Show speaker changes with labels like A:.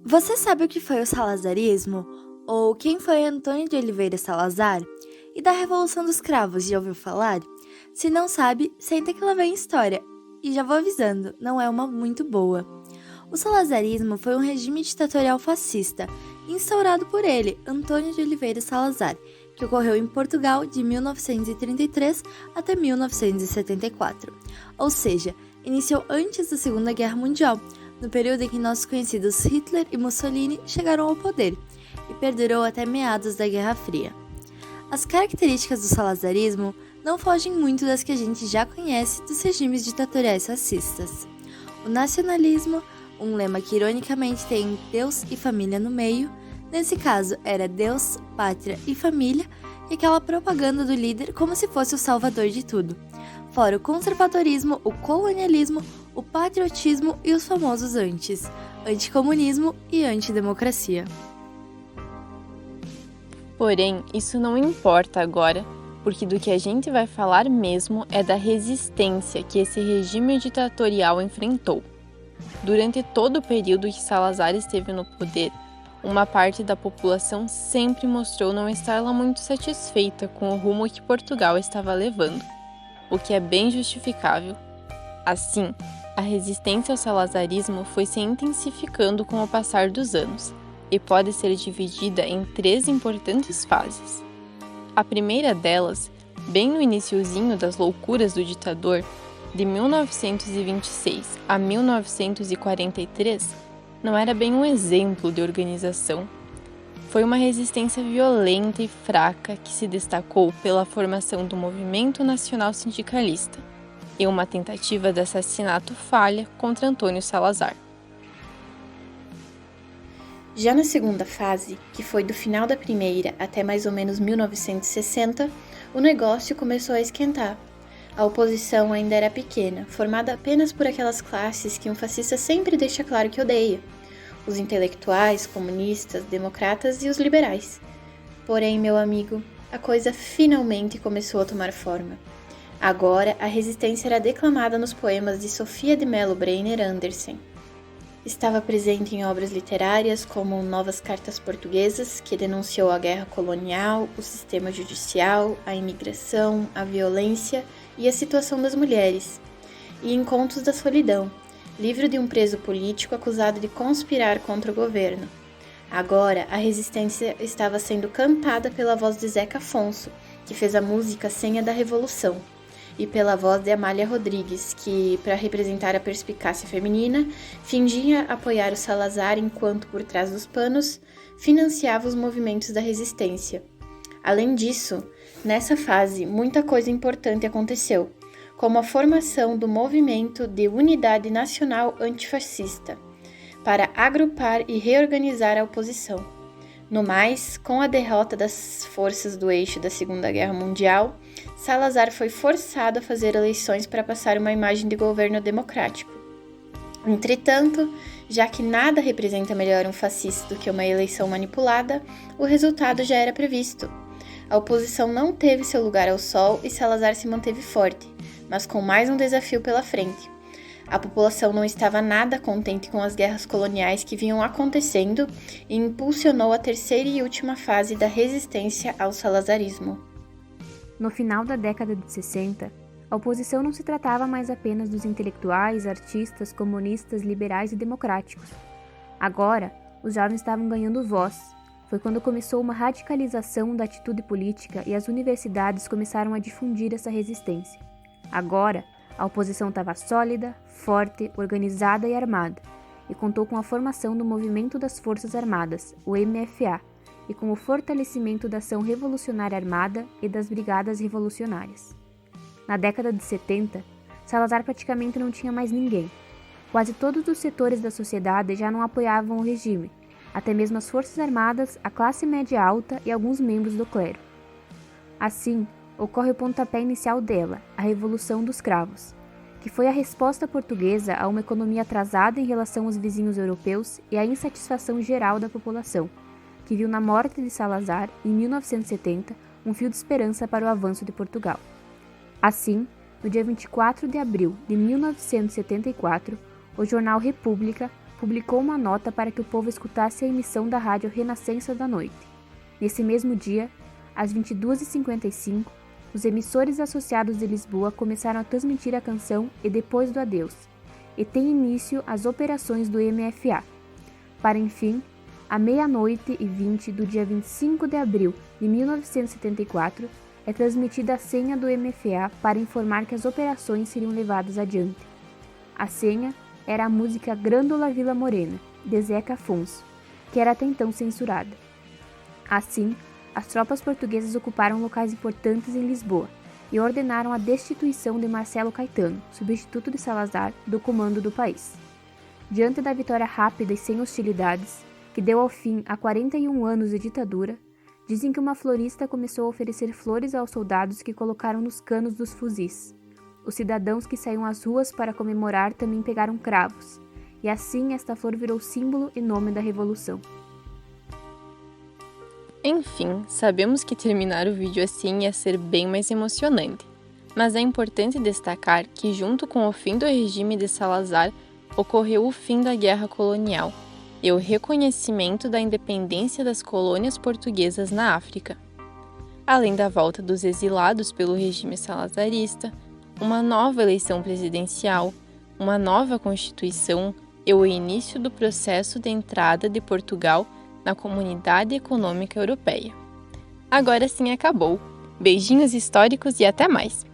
A: Você sabe o que foi o salazarismo? Ou quem foi Antônio de Oliveira Salazar? E da Revolução dos Cravos, já ouviu falar? Se não sabe, senta que lá vem história. E já vou avisando, não é uma muito boa. O salazarismo foi um regime ditatorial fascista, instaurado por ele, Antônio de Oliveira Salazar, que ocorreu em Portugal de 1933 até 1974. Ou seja, iniciou antes da Segunda Guerra Mundial, no período em que nossos conhecidos Hitler e Mussolini chegaram ao poder, e perdurou até meados da Guerra Fria. As características do salazarismo não fogem muito das que a gente já conhece dos regimes ditatoriais fascistas. O nacionalismo, um lema que ironicamente tem Deus e família no meio, nesse caso era Deus, pátria e família, e aquela propaganda do líder como se fosse o salvador de tudo. Fora o conservadorismo, o colonialismo, o patriotismo e os famosos anticomunismo e antidemocracia.
B: Porém, isso não importa agora, porque do que a gente vai falar mesmo é da resistência que esse regime ditatorial enfrentou. Durante todo o período que Salazar esteve no poder, uma parte da população sempre mostrou não estar lá muito satisfeita com o rumo que Portugal estava levando, o que é bem justificável. Assim, a resistência ao salazarismo foi se intensificando com o passar dos anos, e pode ser dividida em 3 importantes fases. A primeira delas, bem no iniciozinho das loucuras do ditador, de 1926 a 1943, não era bem um exemplo de organização. Foi uma resistência violenta e fraca que se destacou pela formação do Movimento Nacional Sindicalista e uma tentativa de assassinato falha contra Antônio Salazar.
C: Já na segunda fase, que foi do final da primeira até mais ou menos 1960, o negócio começou a esquentar. A oposição ainda era pequena, formada apenas por aquelas classes que um fascista sempre deixa claro que odeia: os intelectuais, comunistas, democratas e os liberais. Porém, meu amigo, a coisa finalmente começou a tomar forma. Agora, a resistência era declamada nos poemas de Sofia de Mello Brenner Andersen. Estava presente em obras literárias como Novas Cartas Portuguesas, que denunciou a guerra colonial, o sistema judicial, a imigração, a violência e a situação das mulheres, e em Contos da Solidão, livro de um preso político acusado de conspirar contra o governo. Agora, a resistência estava sendo cantada pela voz de Zeca Afonso, que fez a música Senha da Revolução, e pela voz de Amália Rodrigues, que, para representar a perspicácia feminina, fingia apoiar o Salazar enquanto, por trás dos panos, financiava os movimentos da resistência. Além disso, nessa fase, muita coisa importante aconteceu, como a formação do Movimento de Unidade Nacional Antifascista, para agrupar e reorganizar a oposição. No mais, com a derrota das forças do eixo da Segunda Guerra Mundial, Salazar foi forçado a fazer eleições para passar uma imagem de governo democrático. Entretanto, já que nada representa melhor um fascista do que uma eleição manipulada, o resultado já era previsto. A oposição não teve seu lugar ao sol e Salazar se manteve forte, mas com mais um desafio pela frente. A população não estava nada contente com as guerras coloniais que vinham acontecendo e impulsionou a terceira e última fase da resistência ao salazarismo.
D: No final da década de 60, a oposição não se tratava mais apenas dos intelectuais, artistas, comunistas, liberais e democráticos. Agora, os jovens estavam ganhando voz. Foi quando começou uma radicalização da atitude política e as universidades começaram a difundir essa resistência. Agora, a oposição estava sólida, forte, organizada e armada, e contou com a formação do Movimento das Forças Armadas, o MFA, e com o fortalecimento da ação revolucionária armada e das brigadas revolucionárias. Na década de 70, Salazar praticamente não tinha mais ninguém. Quase todos os setores da sociedade já não apoiavam o regime, até mesmo as Forças Armadas, a classe média alta e alguns membros do clero. Assim, ocorre o pontapé inicial dela, a Revolução dos Cravos, que foi a resposta portuguesa a uma economia atrasada em relação aos vizinhos europeus e à insatisfação geral da população, que viu na morte de Salazar, em 1970, um fio de esperança para o avanço de Portugal. Assim, no dia 24 de abril de 1974, o jornal República publicou uma nota para que o povo escutasse a emissão da rádio Renascença da Noite. Nesse mesmo dia, às 22h55, os emissores associados de Lisboa começaram a transmitir a canção E Depois do Adeus, e tem início as operações do MFA. Para, enfim, à 00h20 do dia 25 de abril de 1974, é transmitida a senha do MFA para informar que as operações seriam levadas adiante. A senha era a música Grândola Vila Morena, de Zeca Afonso, que era até então censurada. Assim, as tropas portuguesas ocuparam locais importantes em Lisboa e ordenaram a destituição de Marcelo Caetano, substituto de Salazar, do comando do país. Diante da vitória rápida e sem hostilidades, que deu ao fim a 41 anos de ditadura, dizem que uma florista começou a oferecer flores aos soldados que colocaram nos canos dos fuzis. Os cidadãos que saíam às ruas para comemorar também pegaram cravos, e assim esta flor virou símbolo e nome da Revolução.
B: Enfim, sabemos que terminar o vídeo assim ia ser bem mais emocionante, mas é importante destacar que junto com o fim do regime de Salazar, ocorreu o fim da guerra colonial e o reconhecimento da independência das colônias portuguesas na África. Além da volta dos exilados pelo regime salazarista, uma nova eleição presidencial, uma nova Constituição e o início do processo de entrada de Portugal na Comunidade Econômica Europeia. Agora sim acabou. Beijinhos históricos e até mais!